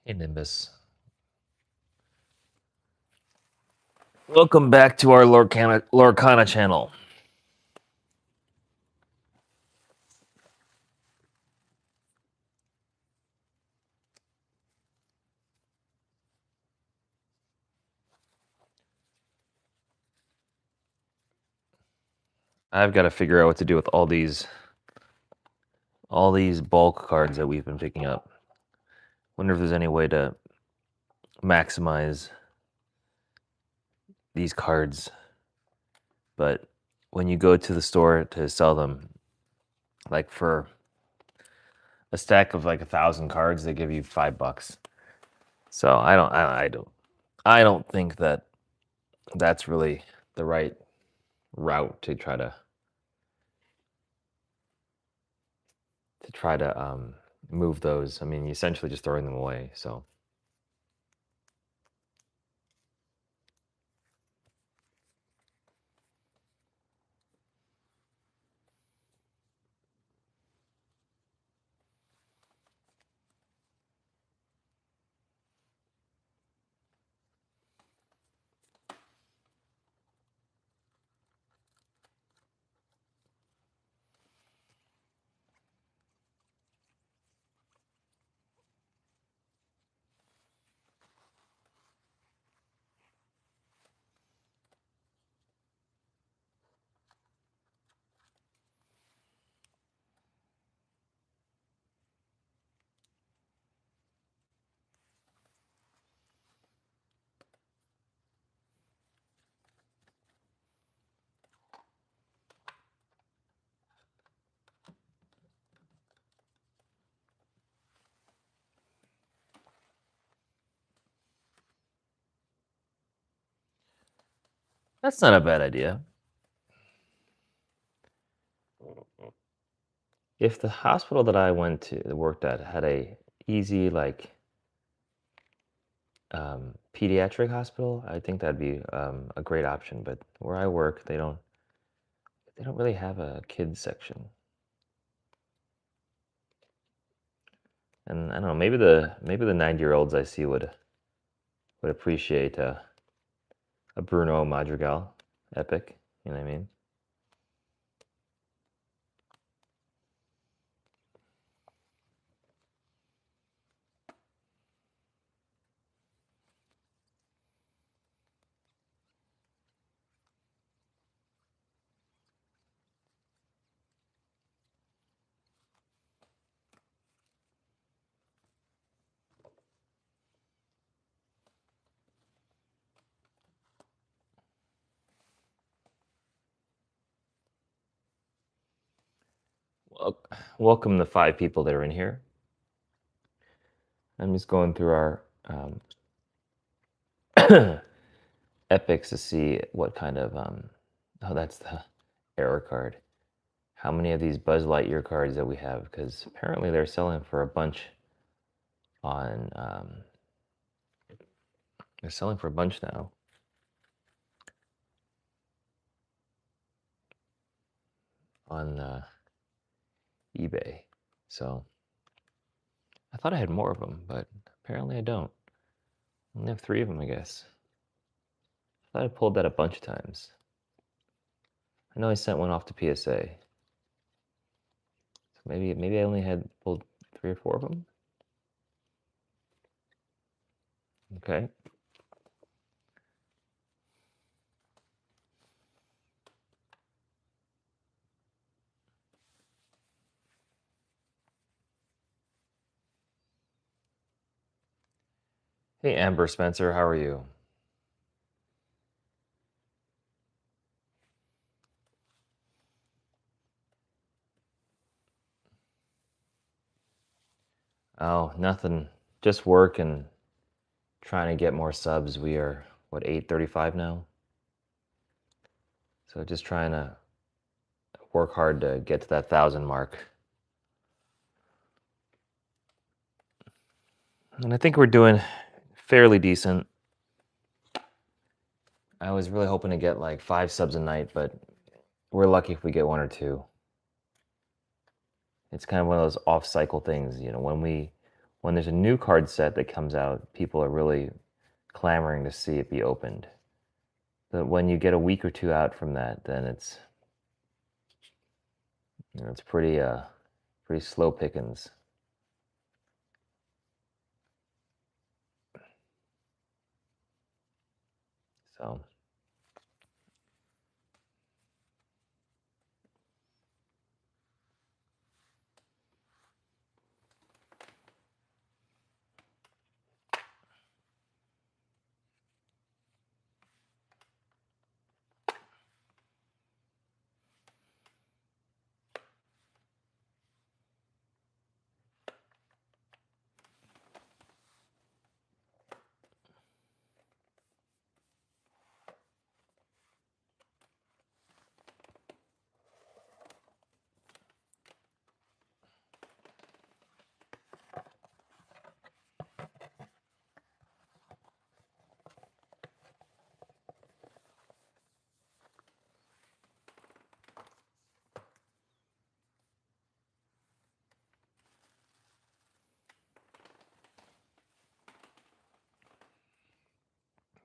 Hey, Nimbus. Welcome back to our Lorcana channel. I've got to figure out what to do with all these bulk cards that we've been picking up. Wonder if there's any way to maximize these cards. But when you go to the store to sell them, like for a stack of like 1,000 cards, they give you $5. So I don't think that that's really the right route to try to move those. I mean, you're essentially just throwing them away. So that's not a bad idea. If the hospital that I worked at, had a easy like pediatric hospital, I think that'd be a great option. But where I work, they don't really have a kids section. And I don't know, maybe the 90-year-olds I see would appreciate a Bruno Madrigal epic. You know what I mean? Well, welcome the 5 people that are in here. I'm just going through our epics to see what kind of oh, that's the error card. How many of these Buzz Lightyear cards that we have? Because apparently they're selling for a bunch on they're selling for a bunch now on eBay. So I thought I had more of them, but apparently I don't. I only have 3 of them, I guess. I thought I pulled that a bunch of times. I know I sent one off to PSA. So maybe I only had pulled 3 or 4 of them. Okay. Hey, Amber Spencer, how are you? Oh, nothing. Just work and trying to get more subs. We are, what, 835 now? So just trying to work hard to get to that 1,000 mark. And I think we're doing fairly decent. I was really hoping to get like 5 subs a night, but we're lucky if we get 1 or 2. It's kind of one of those off-cycle things, you know. When we when there's a new card set that comes out, people are really clamoring to see it be opened. But when you get a week or two out from that, then it's it's pretty slow pickings. So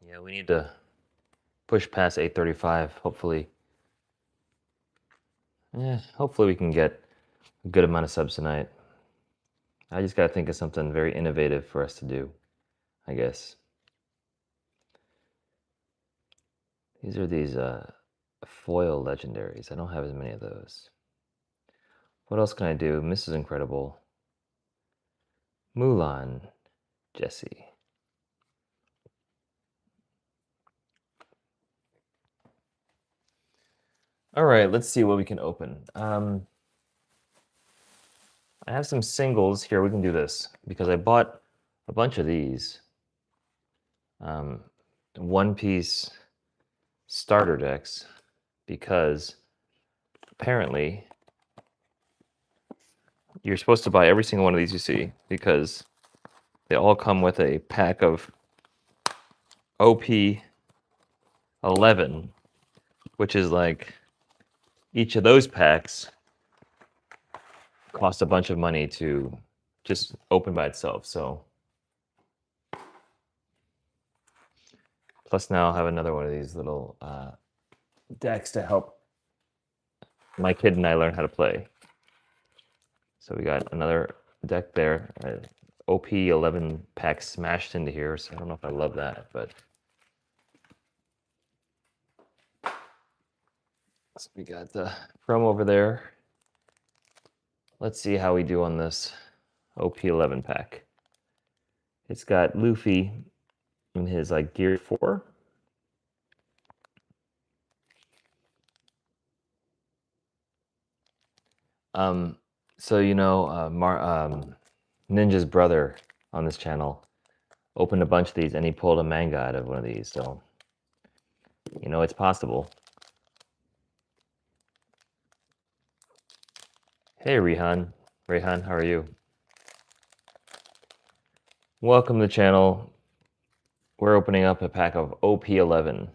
yeah, we need to push past 8:35. Hopefully, hopefully we can get a good amount of subs tonight. I just gotta think of something very innovative for us to do, I guess. These are these foil legendaries. I don't have as many of those. What else can I do? Mrs. Incredible. Mulan. Jessie. All right, let's see what we can open. I have some singles here. We can do this because I bought a bunch of these. One Piece starter decks because apparently you're supposed to buy every single one of these you see because they all come with a pack of OP11, which is like each of those packs cost a bunch of money to just open by itself. So plus now I'll have another one of these little decks to help my kid and I learn how to play. So we got another deck there. OP11 pack smashed into here, so I don't know if I love that, but so we got the Chrome over there. Let's see how we do on this OP11 pack. It's got Luffy in his like Gear 4. So Ninja's brother on this channel opened a bunch of these and he pulled a manga out of one of these, so it's possible. Hey Rehan, how are you? Welcome to the channel. We're opening up a pack of OP11.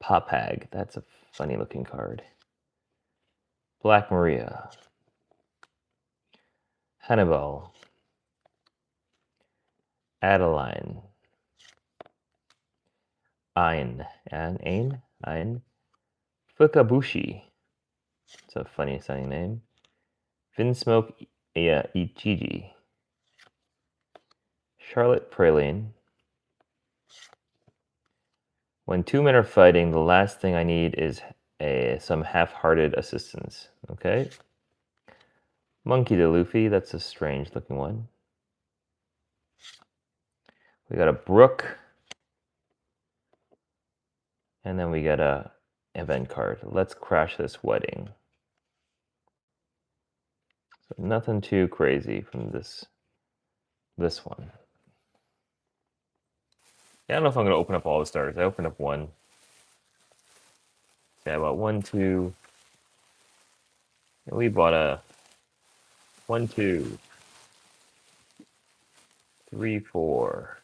Popag, that's a funny looking card. Black Maria. Hannibal. Adeline. Ein. Fukabushi. It's a funny sounding name. Vinsmoke Ichiji. Charlotte Praline. When two men are fighting, the last thing I need is some half-hearted assistance. Okay. Monkey D. Luffy, that's a strange looking one. We got a Brook. And then we got a event card. Let's crash this wedding. So nothing too crazy from this one. Yeah, I don't know if I'm going to open up all the starters. I opened up one. Yeah, I bought 1, 2. We bought a 1, 2, 3, 4,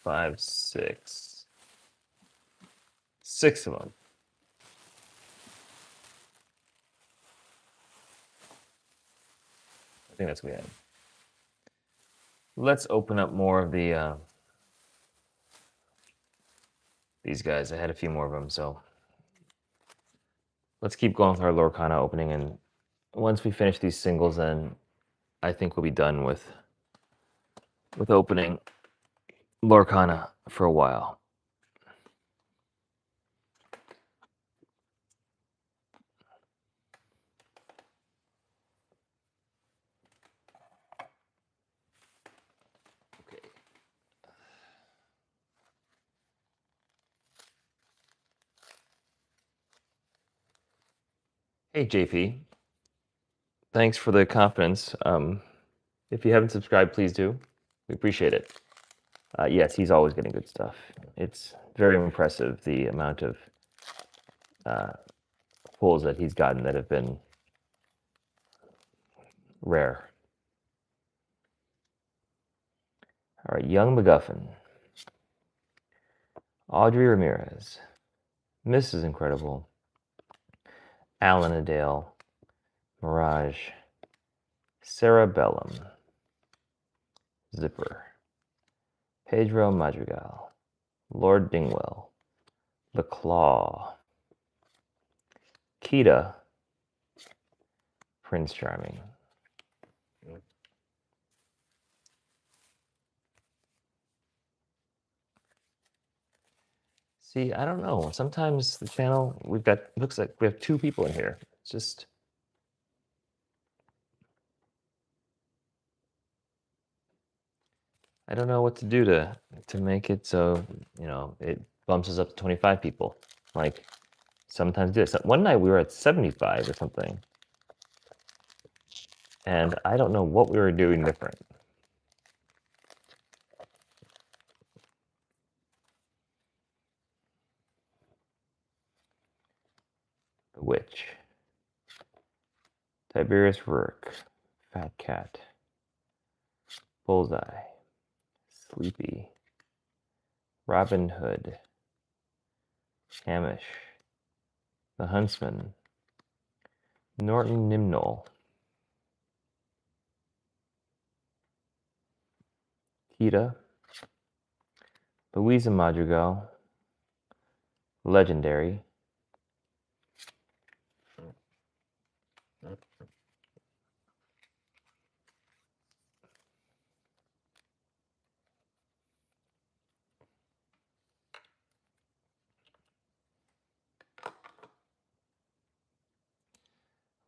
5, 6. 6 of them. think that's what we had. Let's open up more of the these guys. I had a few more of them, so let's keep going with our Lorcana opening, and once we finish these singles, then I think we'll be done with opening Lorcana for a while. Okay. Hey JP, thanks for the confidence. If you haven't subscribed, please do. We appreciate it. Yes, he's always getting good stuff. It's very impressive the amount of pulls that he's gotten that have been rare. All right, Young MacGuffin, Audrey Ramirez, Mrs. Incredible, Alan Adale, Mirage, Sarah Bellum, Zipper, Pedro Madrigal, Lord Dingwell, The Claw, Kita, Prince Charming. See, I don't know. Sometimes the channel, looks like we have 2 people in here. It's just, I don't know what to do to make it so, it bumps us up to 25 people. Like, sometimes do it. So one night we were at 75 or something. And I don't know what we were doing different. The Witch, Tiberius Rourke, Fat Cat, Bullseye, Sleepy, Robin Hood, Hamish, The Huntsman, Norton Nimnol, Kita, Louisa Madrigal, Legendary,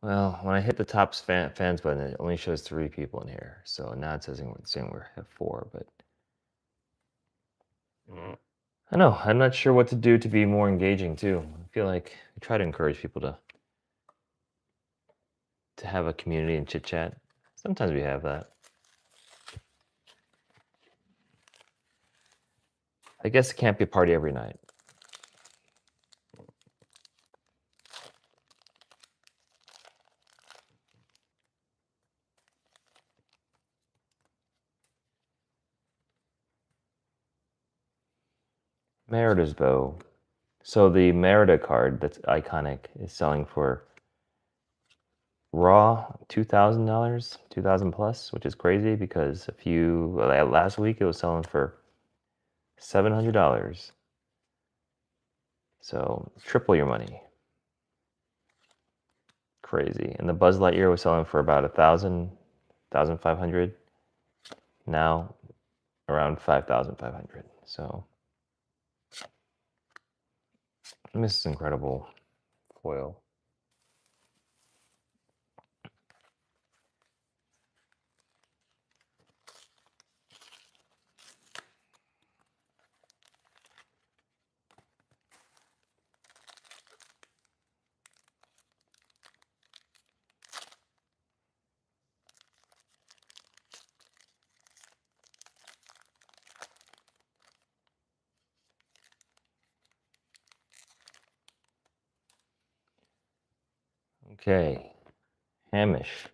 well, when I hit the top fans button, it only shows 3 people in here. So now it says we have 4, but I know, I'm not sure what to do to be more engaging too. I feel like I try to encourage people to have a community and chit chat. Sometimes we have that. I guess it can't be a party every night. Merida's Bow. So the Merida card that's iconic is selling for raw $2,000, 2,000 plus, which is crazy because last week it was selling for $700. So triple your money. Crazy. And the Buzz Lightyear was selling for about 1,000, 1,500. Now around 5,500. So this is incredible foil. Okay, Hamish,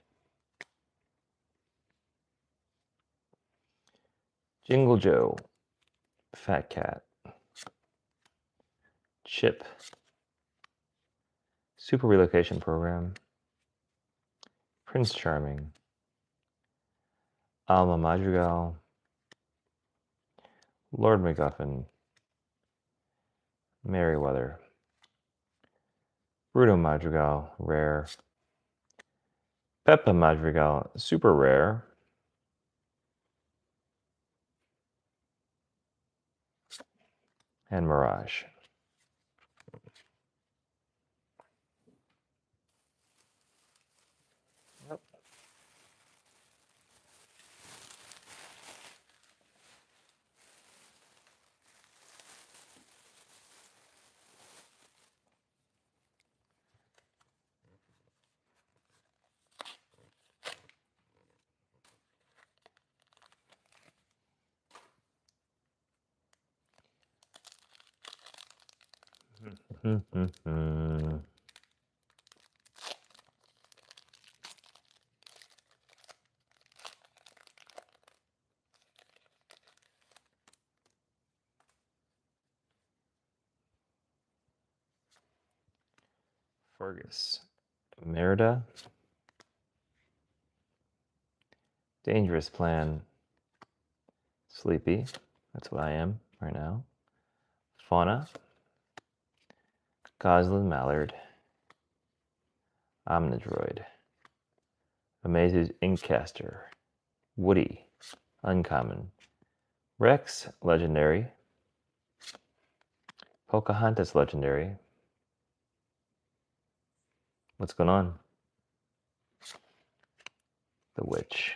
Jingle Joe, Fat Cat, Chip, Super Relocation Program, Prince Charming, Alma Madrigal, Lord MacGuffin, Merriweather, Bruno Madrigal, rare, Peppa Madrigal, super rare, and Mirage. Yep. Fergus, Merida, Dangerous Plan, Sleepy, that's what I am right now, Fauna, Goslin Mallard, Omnidroid, Amazing Inkcaster, Woody, uncommon, Rex, legendary, Pocahontas, legendary. What's going on? The Witch.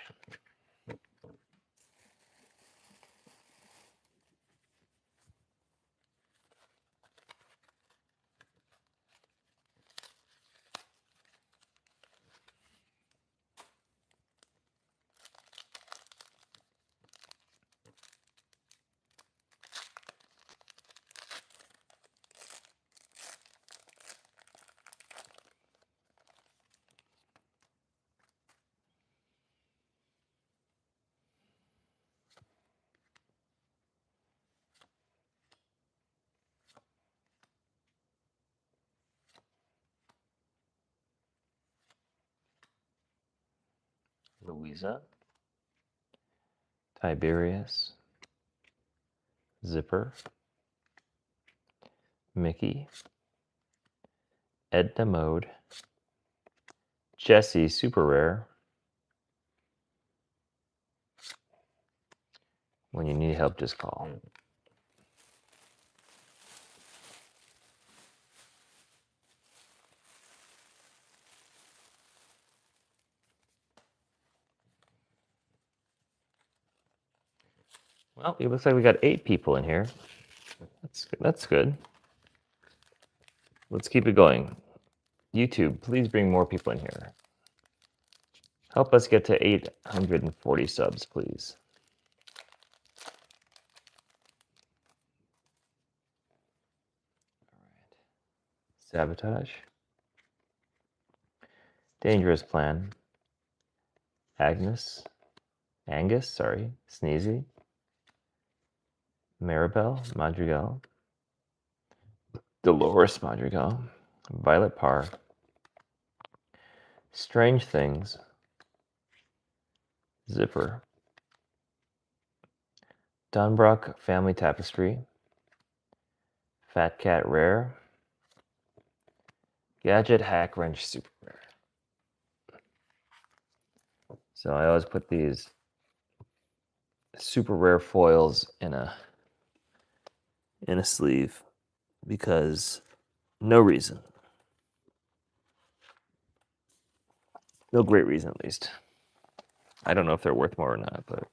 Louisa, Tiberius, Zipper, Mickey, Edna Mode, Jessie, super rare. When you need help, just call. Well, it looks like we got 8 people in here. That's good. Let's keep it going. YouTube, please bring more people in here. Help us get to 840 subs, please. Sabotage. Dangerous Plan. Angus, sorry. Sneezy. Maribel, Madrigal. Dolores Madrigal. Violet Parr. Strange Things. Zipper. Dunbrook Family Tapestry. Fat Cat Rare. Gadget Hack Wrench Super Rare. So I always put these super rare foils in a sleeve because no reason. No great reason, at least. I don't know if they're worth more or not, but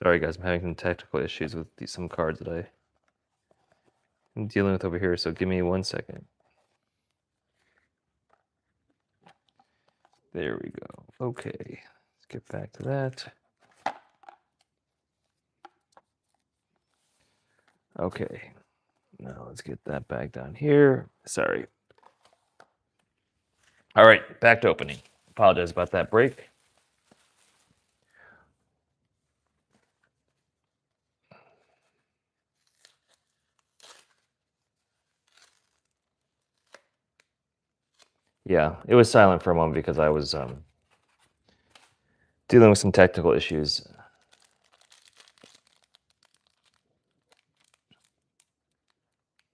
Sorry guys, I'm having some technical issues with some cards that I'm dealing with over here, so give me 1 second. There we go. Okay, let's get back to that. Okay, now let's get that back down here. Sorry. All right, back to opening. Apologize about that break. Yeah, it was silent for a moment because I was dealing with some technical issues.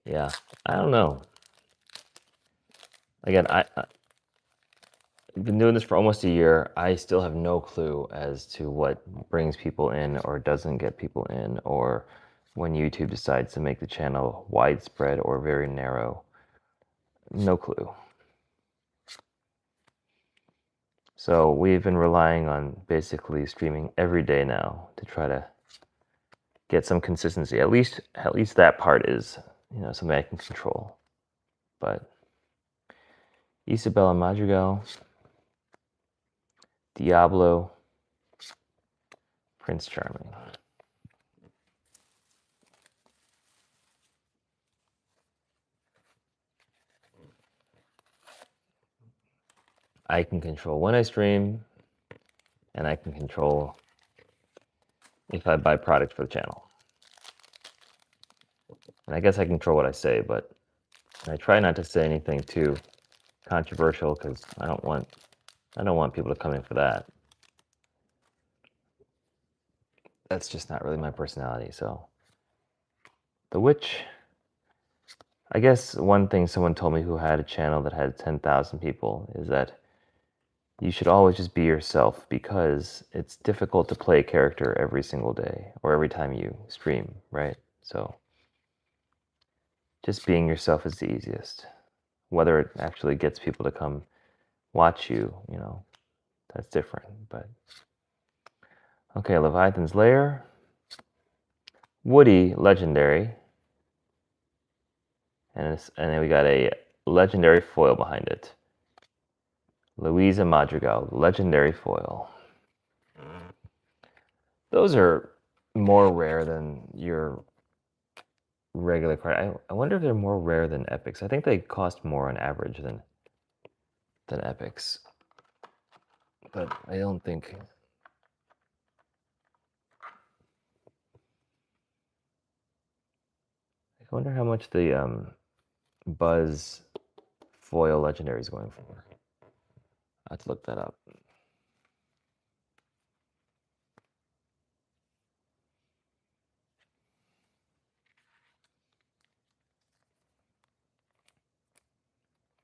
Yeah, I don't know. Again, I've been doing this for almost a year. I still have no clue as to what brings people in or doesn't get people in, or when YouTube decides to make the channel widespread or very narrow. No clue. So we've been relying on basically streaming every day now to try to get some consistency. At least that part is, something I can control. But Isabella Madrigal, Diablo, Prince Charming. I can control when I stream, and I can control if I buy product for the channel. And I guess I control what I say, but I try not to say anything too controversial because I don't want people to come in for that. That's just not really my personality. So The Witch, I guess one thing someone told me who had a channel that had 10,000 people is that you should always just be yourself because it's difficult to play a character every single day or every time you stream, right? So just being yourself is the easiest. Whether it actually gets people to come watch you, that's different. But okay, Leviathan's Lair, Woody, legendary, and then we got a legendary foil behind it. Louisa Madrigal, legendary foil. Those are more rare than your regular card. I wonder if they're more rare than epics. I think they cost more on average than epics. But I don't think. I wonder how much the Buzz foil legendary is going for. I have to look that up.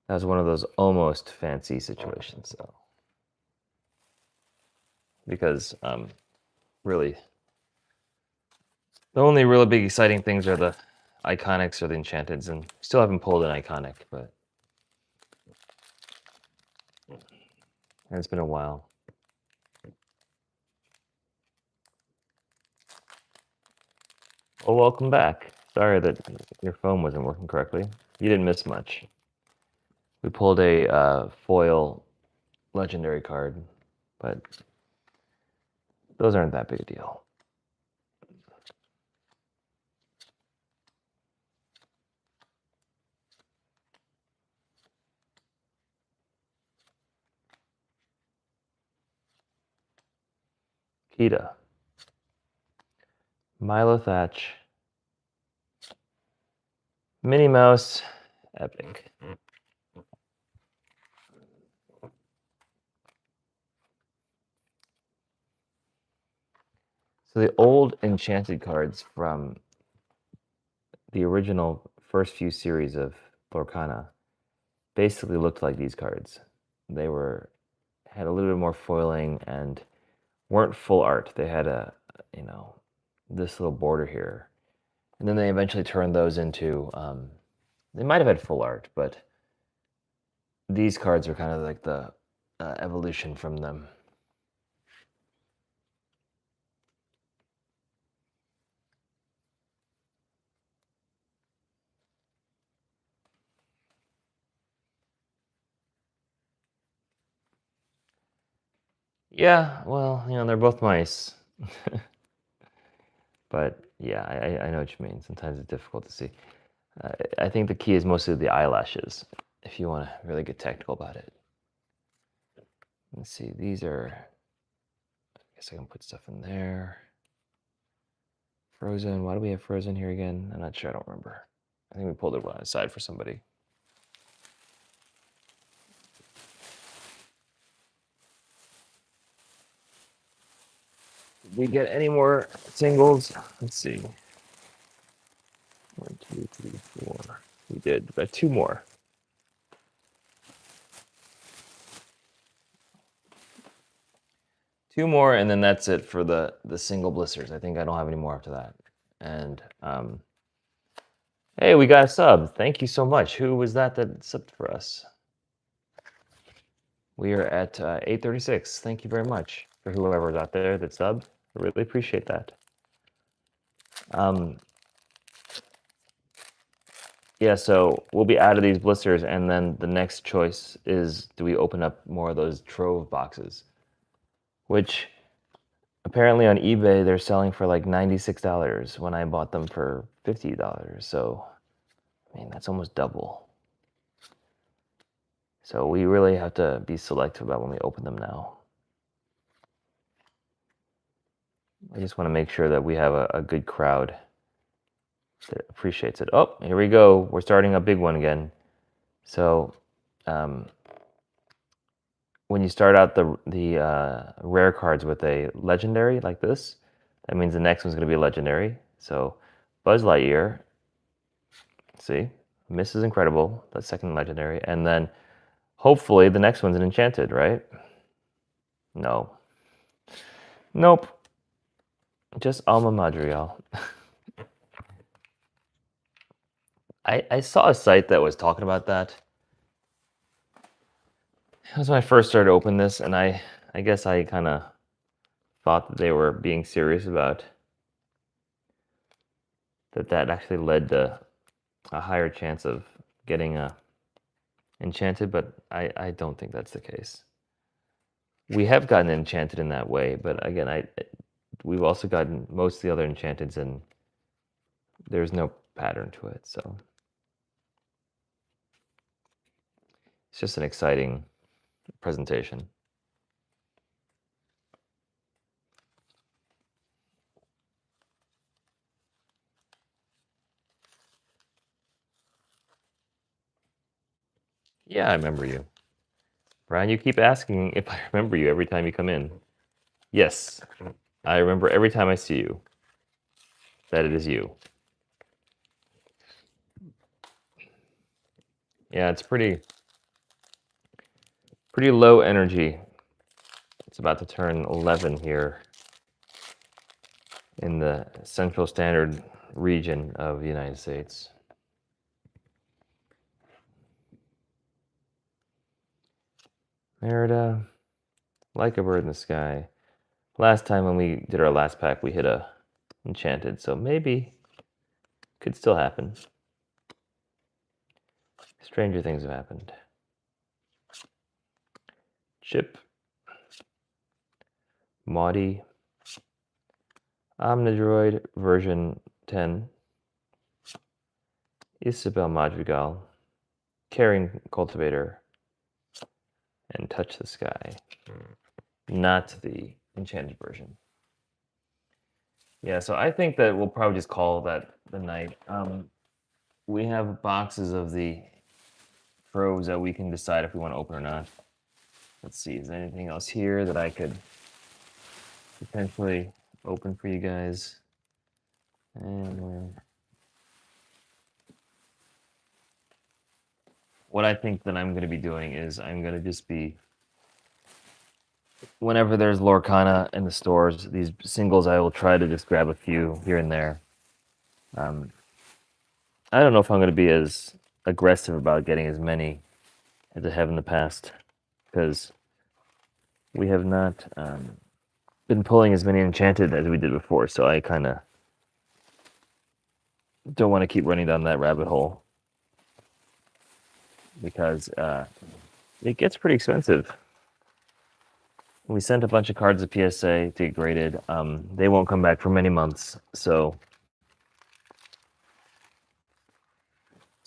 That was one of those almost fancy situations, though. Because really, the only really big exciting things are the Iconics or the Enchanteds, and still haven't pulled an Iconic, but it's been a while. Well, welcome back. Sorry that your phone wasn't working correctly. You didn't miss much. We pulled a foil legendary card, but those aren't that big a deal. Kita, Milo Thatch, Minnie Mouse, epic. So the old Enchanted cards from the original first few series of Lorcana basically looked like these cards. They had a little bit more foiling and weren't full art. They had this little border here. And then they eventually turned those into, they might have had full art, but these cards are kind of like the evolution from them. Yeah, well, they're both nice. But yeah, I know what you mean. Sometimes it's difficult to see. I think the key is mostly the eyelashes, if you want to really get technical about it. Let's see, these are, I guess I can put stuff in there. Frozen, why do we have Frozen here again? I'm not sure, I don't remember. I think we pulled it aside for somebody. Did we get any more singles? Let's see. 1, 2, 3, 4. We did. We got 2 more. Two more, and then that's it for the single blisters. I think I don't have any more after that. And hey, we got a sub. Thank you so much. Who was that subbed for us? We are at 836. Thank you very much for whoever's out there that subbed. I really appreciate that. Yeah, so we'll be out of these blisters, and then the next choice is, do we open up more of those trove boxes? Which apparently on eBay they're selling for like $96 when I bought them for $50. So, I mean, that's almost double. So we really have to be selective about when we open them now. I just want to make sure that we have a good crowd that appreciates it. Oh, here we go. We're starting a big one again. So when you start out the rare cards with a legendary like this, that means the next one's going to be a legendary. So Buzz Lightyear, see, Mrs. Incredible, that's second legendary, and then hopefully the next one's an Enchanted, right? No. Nope. Just Alma Madrigal. I saw a site that was talking about that. That was when I first started opening this, and I guess I kind of thought that they were being serious about that actually led to a higher chance of getting Enchanted, but I don't think that's the case. We have gotten Enchanted in that way, but again, we've also gotten most of the other Enchanteds, and there's no pattern to it, so it's just an exciting presentation. Yeah, I remember you. Brian, you keep asking if I remember you every time you come in. Yes, I remember every time I see you that it is you. Yeah, it's pretty low energy. It's about to turn 11 here in the Central Standard region of the United States. Merida, like a bird in the sky. Last time when we did our last pack, we hit a Enchanted, so maybe could still happen. Stranger things have happened. Chip, Maudie, Omnidroid version 10, Isabel Madrigal, Caring Cultivator, and Touch the Sky. Not the Enchanted version. Yeah, so I think that we'll probably just call that the night. We have boxes of the troves that we can decide if we want to open or not. Let's see, is there anything else here that I could potentially open for you guys? And what I think that I'm going to be doing is I'm going to just be, whenever there's Lorcana in the stores, these singles, I will try to just grab a few here and there. I don't know if I'm going to be as aggressive about getting as many as I have in the past, because we have not been pulling as many Enchanted as we did before, so I kind of don't want to keep running down that rabbit hole, because it gets pretty expensive. We sent a bunch of cards to PSA to get graded. They won't come back for many months, so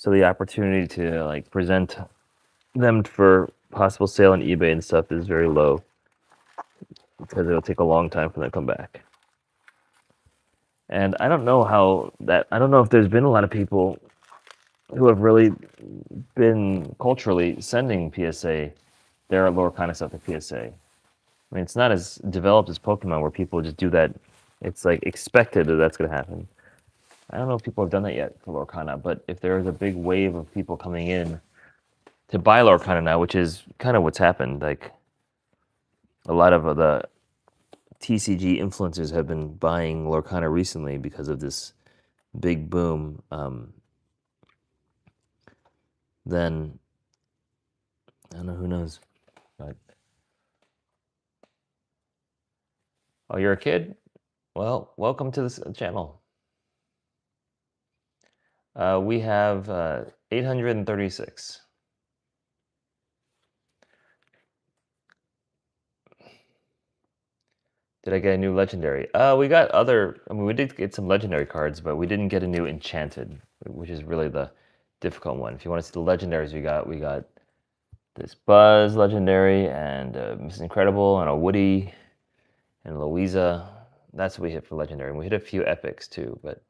the opportunity to like present them for possible sale on eBay and stuff is very low because it'll take a long time for them to come back. And I don't know I don't know if there's been a lot of people who have really been culturally sending PSA their Lorcana stuff to PSA. I mean, it's not as developed as Pokemon where people just do that. It's like expected that that's going to happen. I don't know if people have done that yet for Lorcana, but if there is a big wave of people coming in to buy Lorcana now, which is kind of what's happened, like a lot of the TCG influencers have been buying Lorcana recently because of this big boom. Then I don't know, who knows. But oh, you're a kid? Well, welcome to this channel. We have 836. Did I get a new legendary? We got other. I mean, we did get some legendary cards, but we didn't get a new Enchanted, which is really the difficult one. If you want to see the legendaries we got this Buzz legendary and Miss Incredible and a Woody and Louisa. That's what we hit for legendary. And we hit a few epics too, but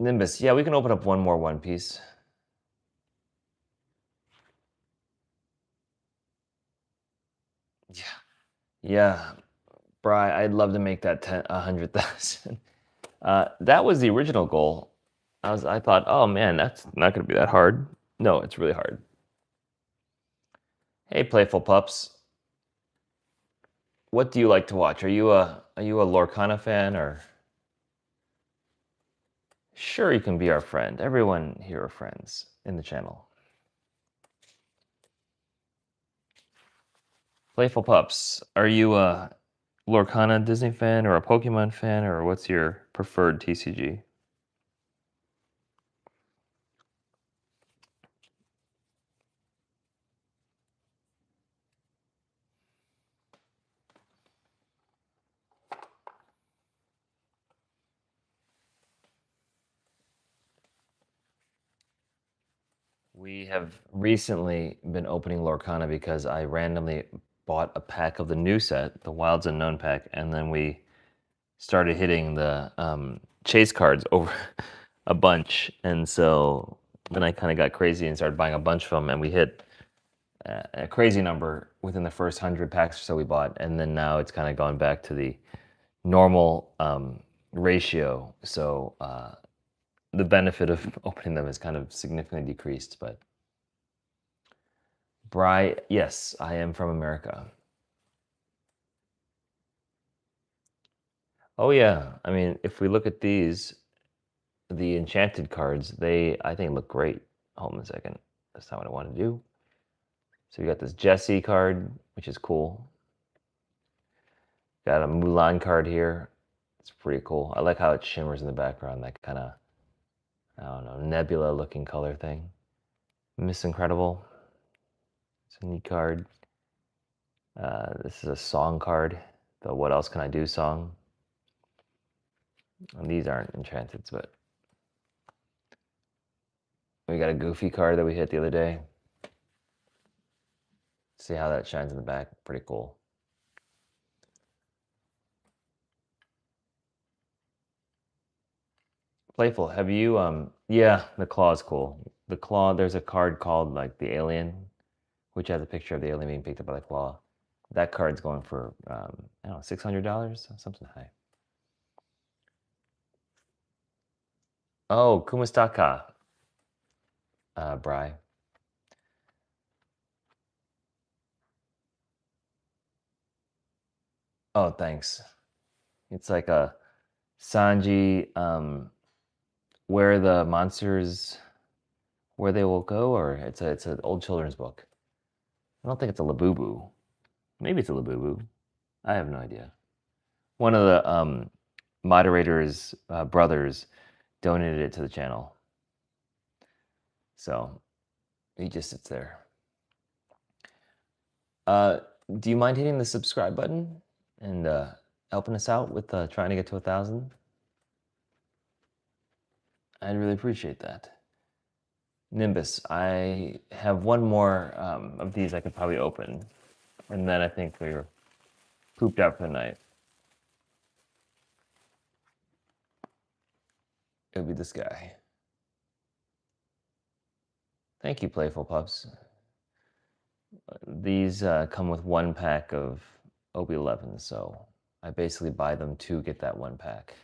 Nimbus. Yeah, we can open up one more One Piece. Yeah, Bri, I'd love to make that 100,000. That was the original goal. I thought, oh man, that's not going to be that hard. No, it's really hard. Hey, playful pups. What do you like to watch? Are you a Lorcana fan or? Sure, you can be our friend. Everyone here are friends in the channel. Playful pups, are you a Lorcana Disney fan or a Pokemon fan, or what's your preferred TCG? We have recently been opening Lorcana because I randomly bought a pack of the new set, the Wilds Unknown pack, and then we started hitting the chase cards over a bunch. And so then I kind of got crazy and started buying a bunch of them, and we hit a crazy number within the first 100 packs or so we bought. And then now it's kind of gone back to the normal ratio. So the benefit of opening them is kind of significantly decreased. But Bri, yes, I am from America. Oh yeah, I mean, if we look at these, the Enchanted cards, I think look great. Hold on a second. That's not what I want to do. So we got this Jessie card, which is cool. Got a Mulan card here. It's pretty cool. I like how it shimmers in the background, that kind of, I don't know, nebula looking color thing. Miss Incredible. It's a neat card. This is a song card, the What Else Can I Do song. And these aren't Enchanteds, but we got a Goofy card that we hit the other day. See how that shines in the back. Pretty cool. Playful, have you, yeah, the claw is cool. The claw, there's a card called like the Alien, which has a picture of the alien being picked up by the claw. That card's going for, I don't know, $600, something high. Oh, Kumastaka, Bri. Oh, thanks. It's like a Sanji, where the monsters, where they will go, or it's an old children's book. I don't think it's a Labubu. Maybe it's a Labubu. I have no idea. One of the moderators' brothers donated it to the channel. So he just sits there. do you mind hitting the subscribe button and helping us out with trying to get to 1,000? I'd really appreciate that. Nimbus, I have one more of these I could probably open, and then I think we're pooped out for the night. It would be this guy. Thank you, Playful Pups. These come with one pack of OB11, so I basically buy them to get that one pack.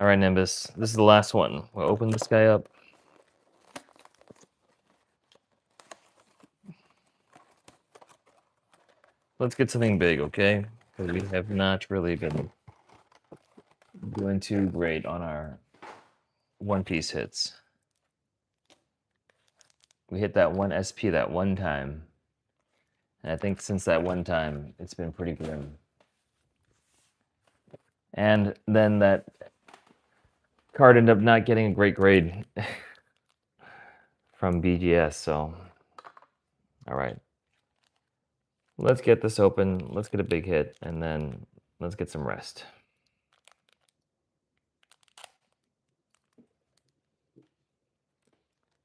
All right, Nimbus, this is the last one. We'll open this guy up. Let's get something big, okay? Because we have not really been doing too great on our One Piece hits. We hit that one SP that one time, and I think since that one time, it's been pretty grim. And then that card ended up not getting a great grade from BGS, so all right. Let's get this open, let's get a big hit, and then let's get some rest.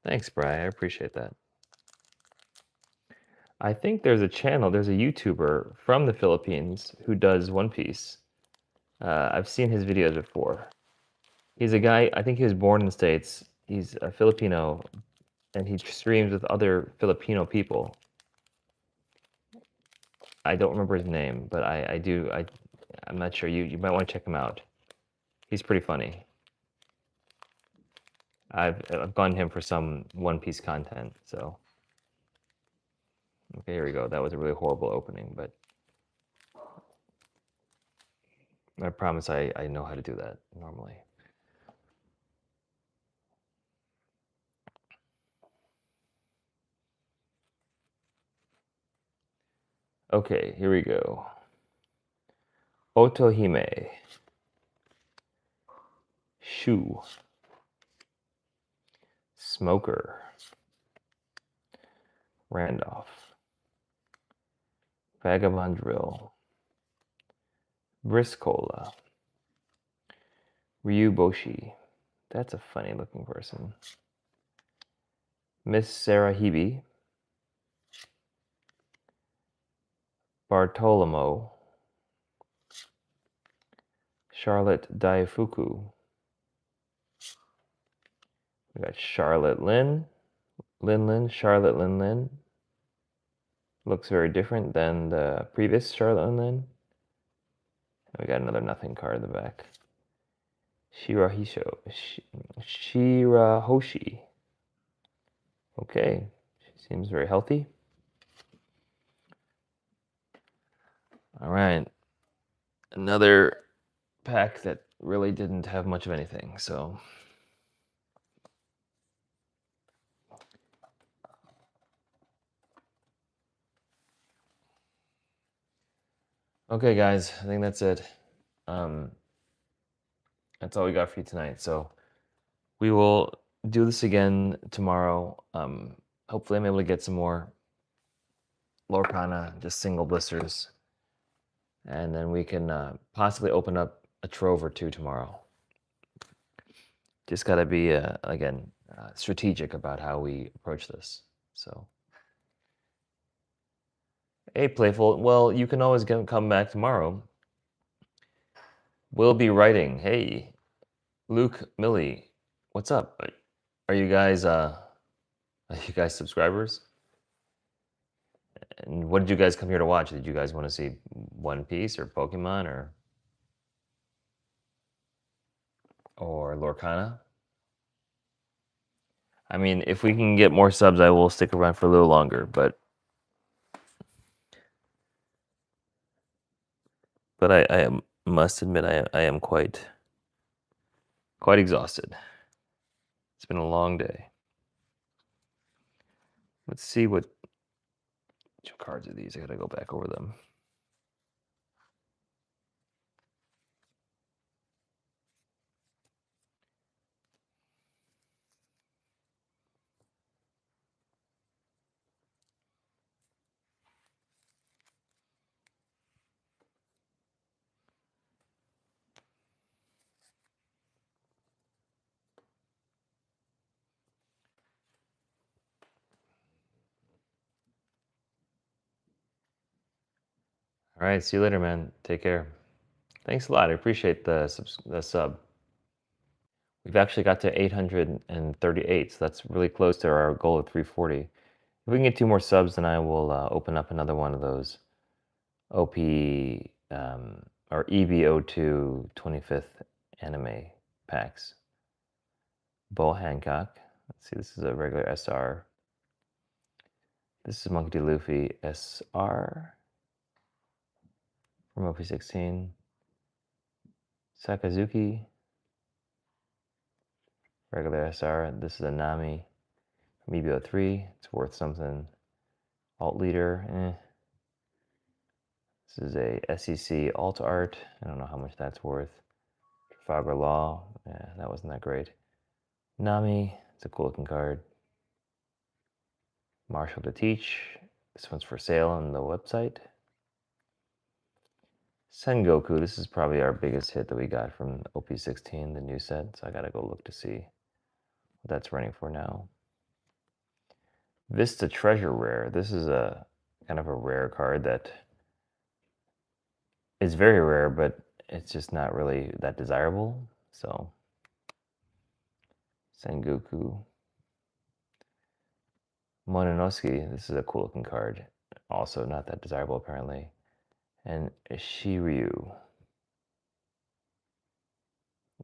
Thanks, Bri, I appreciate that. I think there's a channel, there's a YouTuber from the Philippines who does One Piece. I've seen his videos before. He's a guy, I think he was born in the States. He's a Filipino, and he streams with other Filipino people. I don't remember his name, but I'm not sure. You might want to check him out. He's pretty funny. I've gone to him for some One Piece content, so. Okay, here we go. That was a really horrible opening, but I promise I know how to do that normally. Okay, here we go. Otohime. Shu. Smoker. Randolph. Vagabond Drill. Briscola. Ryuboshi. That's a funny looking person. Miss Sarah Hebe. Bartolomeo. Charlotte Daifuku. We got Charlotte Lynn. Charlotte Lynn. Looks very different than the previous Charlotte Lynn. We got another nothing card in the back. Shirahoshi. Okay, she seems very healthy. All right, another pack that really didn't have much of anything, so. Okay, guys, I think that's it. That's all we got for you tonight. So we will do this again tomorrow. Hopefully I'm able to get some more Lorcana, just single blisters. And then we can possibly open up a trove or two tomorrow. Just got to be, again, strategic about how we approach this. So, hey, Playful, well, you can always come back tomorrow. We'll be writing. Hey, Luke, Millie, what's up? Are you guys subscribers? And what did you guys come here to watch? Did you guys want to see One Piece or Pokemon or Lorcana? I mean, if we can get more subs, I will stick around for a little longer, but I must admit I am quite exhausted. It's been a long day. Let's see what cards are these. I gotta go back over them. All right, see you later, man. Take care. Thanks a lot. I appreciate the sub. We've actually got to 838, so that's really close to our goal of 340. If we can get 2 more subs, then I will open up another one of those OP or EVO2 25th anime packs. Bo Hancock. Let's see, this is a regular SR. This is Monkey D. Luffy SR from OP16. Sakazuki, regular SR. This is a Nami from EVO3. It's worth something. Alt Leader, This is a SEC Alt Art. I don't know how much that's worth. Trafalgar Law. Yeah, that wasn't that great. Nami. It's a cool looking card. Marshall to Teach. This one's for sale on the website. Sengoku. This is probably our biggest hit that we got from OP16, the new set. So I gotta go look to see what that's running for now. Vista Treasure Rare. This is a kind of a rare card that is very rare, but it's just not really that desirable. So, Sengoku. Mononosuke, this is a cool looking card. Also not that desirable apparently. And Shiryu.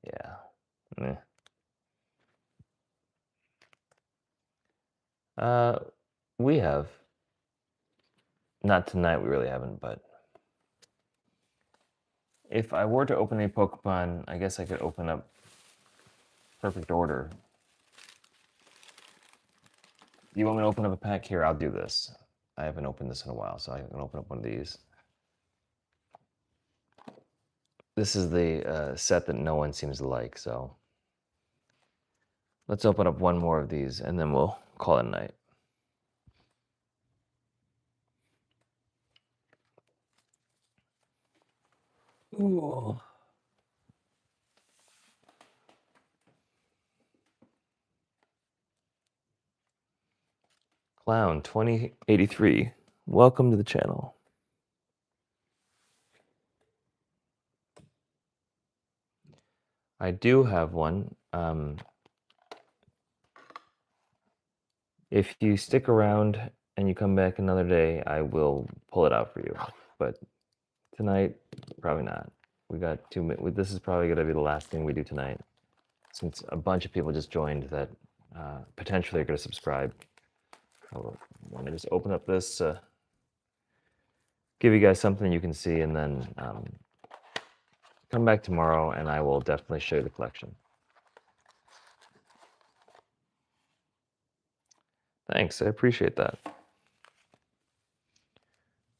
Yeah. We have. Not tonight, we really haven't, but if I were to open a Pokemon, I guess I could open up Perfect Order. You want me to open up a pack here? I'll do this. I haven't opened this in a while, so I can open up one of these. This is the set that no one seems to like, so let's open up one more of these, and then we'll call it a night. Ooh. Clown 2083, welcome to the channel. I do have one. If you stick around and you come back another day, I will pull it out for you. But tonight, probably not. We got 2 minutes. This is probably going to be the last thing we do tonight, since a bunch of people just joined that potentially are going to subscribe. I want to just open up this, give you guys something you can see, and then come back tomorrow, and I will definitely show you the collection. Thanks, I appreciate that.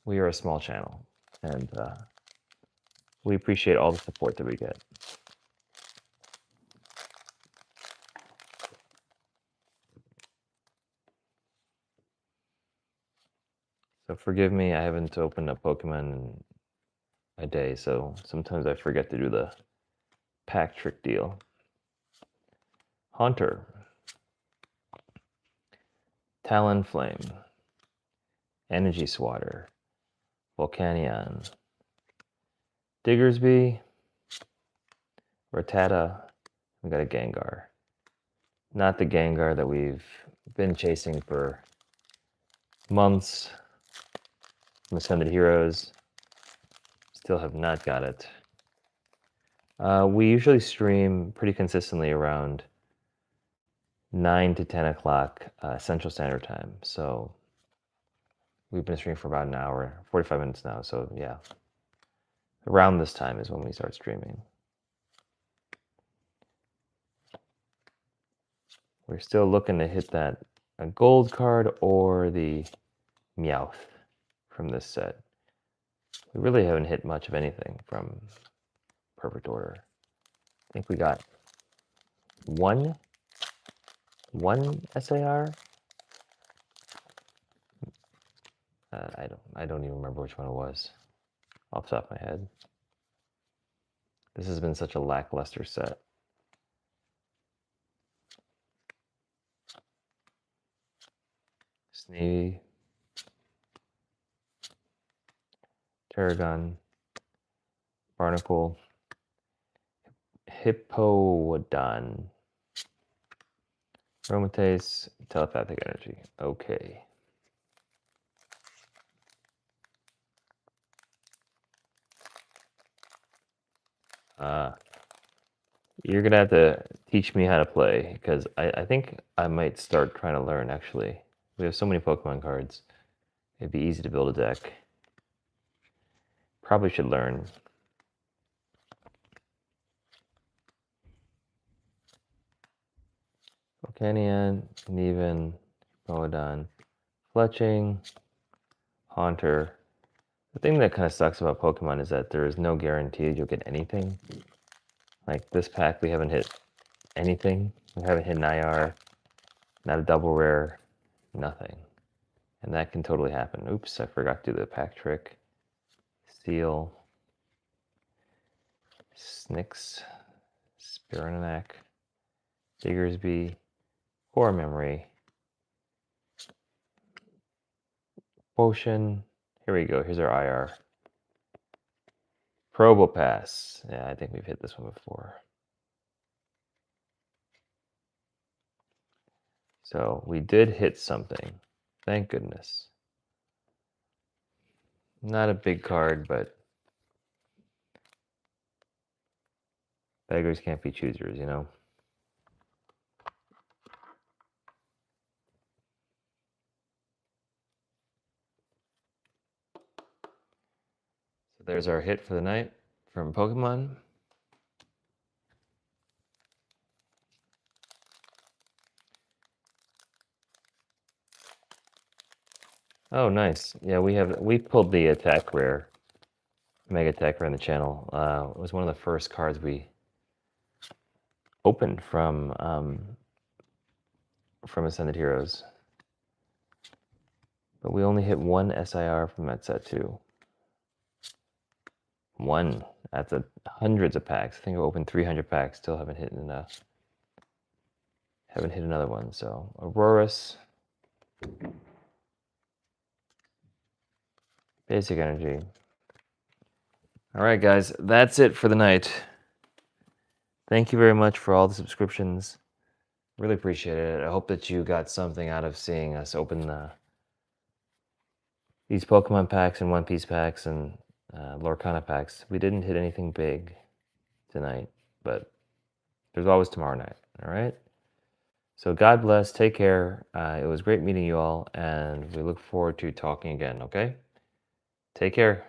We are a small channel, and we appreciate all the support that we get. So forgive me, I haven't opened a Pokemon in a day, so sometimes I forget to do the pack trick deal. Haunter. Talonflame. Energy Swatter. Volcanion. Diggersby. Rattata. We got a Gengar. Not the Gengar that we've been chasing for months. Ascended Heroes. Still have not got it. We usually stream pretty consistently around 9 to 10 o'clock Central Standard Time. So we've been streaming for about an hour, 45 minutes now. So yeah, around this time is when we start streaming. We're still looking to hit that a gold card or the Meowth from this set. We really haven't hit much of anything from Perfect Order. I think we got one SAR. I don't even remember which one it was off the top of my head. This has been such a lackluster set. Snivy. Tarragon, Barnacle, Hippowdon, Aromatase, Telepathic Energy. Okay. You're gonna have to teach me how to play, because I think I might start trying to learn, actually. We have so many Pokemon cards. It'd be easy to build a deck. Probably should learn. Volcanion, Neven, Hippowdon, Fletching, Haunter. The thing that kind of sucks about Pokemon is that there is no guarantee you'll get anything. Like this pack, we haven't hit anything. We haven't hit an IR, not a double rare, nothing. And that can totally happen. Oops, I forgot to do the pack trick. Seal, Snicks, Spirinac, Diggersby, Core Memory, Potion. Here we go. Here's our IR. Probopass. Yeah, I think we've hit this one before. So we did hit something. Thank goodness. Not a big card, but beggars can't be choosers, you know? So there's our hit for the night from Pokemon. Oh, nice. Yeah, we pulled the attack rare, Mega Attack rare on the channel. It was one of the first cards we opened from Ascended Heroes. But we only hit one SIR from that set too. One. That's hundreds of packs. I think I opened 300 packs. Still haven't hit enough. Haven't hit another one. So Aurorus, Basic Energy. All right, guys, that's it for the night. Thank you very much for all the subscriptions. Really appreciate it. I hope that you got something out of seeing us open these Pokemon packs and One Piece packs and Lorcana packs. We didn't hit anything big tonight, but there's always tomorrow night. All right. So God bless. Take care. It was great meeting you all, and we look forward to talking again. Okay. Take care.